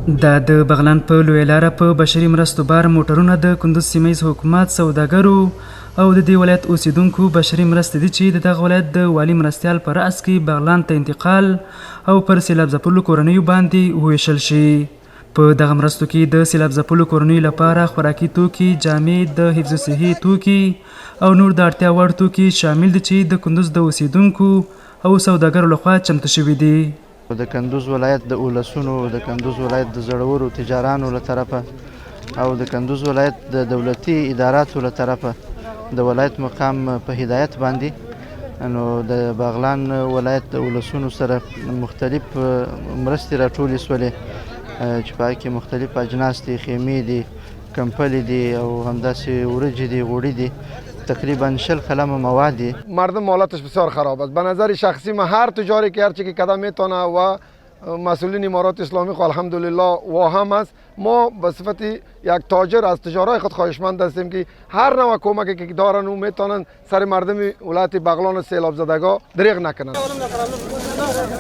د بغلان په لویه لاره په بشري مرستو بار موټرونه د کندوز سیمه ییز حکومت سوداګرو او د دې ولایت اوسیدونکو بشري مرستې دي چې د دغه ولایت د والي مرستیال په رأس کې بغلان ته انتقال او پر سیلاب ځپلو کورنیو باندې وویشل شي. په دغه مرستو کې د سیلاب ځپلو کورنیو لپاره خوراکي توکي، جامې، د حفظ صحي توکي او نور د اړتیا وړ توکي شامل دي چې د کندوز د اوسیدونکو او سوداګرو لخوا چمتو شوي دي. د کندوز ولایت د اولسونو، د کندوز ولایت د زړورو تجارانو له طرفه او د کندوز ولایت د دولتي اداراتو له طرفه د ولایت مقام په هدایت باندې نو د بغلان ولایت د اولسونو سره مختلف مرستې راټولې شولې چې په هغې کې مختلف اجناس دي، خیمې دي، کمپلې دي او همداسې ورجې دي، غوړي دي، تقریبا 60 کلمه مواد. مردم حالتش بسیار خراب است. به نظر شخصی من هر تجاری که هرچی که قدم میتونه و مسئولین امارات اسلامی خو الحمدلله و هم است، ما به صفت یک تاجر از تجارای خود خواهشمند هستیم که هر نوع کمکی که دارن و میتونن سر مردم ولایت بغلان سیلاب زدگا دریغ نکنن.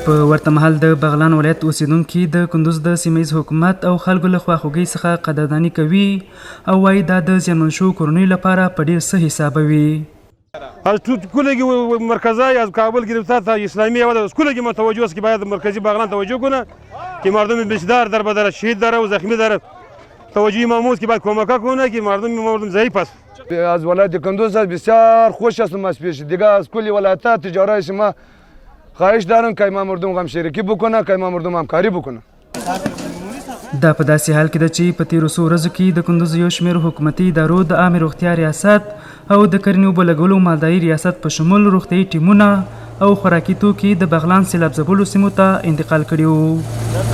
په ورته مهال د بغلان ولایت اوسیدونکي د کندوز د سیمه ییز حکومت او خلکو له خواخوږۍ څخه قدرداني کوي او وایي دا د زیانمن شوو کورنیو لپاره په ډیر ښه حسابوي. از کلگی مرکزی از کابل گرفته تا اسلامی و از کلگی ما توجه است که باید مرکزی بغلان توجه کنه که مردم بسیار در بدر شهید داره و زخمی داره. توجه ماموز که باید کمک کنه که مردم ضعیف است. از ولایت کندوز بسیار خوش هستم از پیش دیگه از کلی ولایت‌ها تجارای شما خواهش دارم که ما مردم غم شریکی بکنه، که ما مردم همکاری بکنه. دا په داسې حال کې ده چې په تیرو څو ورځو کې د کندوز یو شمېر حکومتي ادارو د عامې روغتیا ریاست او د کرنې اوبه لګولو مالداري ریاست په شمول روغتیایي ټیمونه او خوراکي توکي د بغلان سیلاب ځپلو سیمو ته انتقال کړي وو.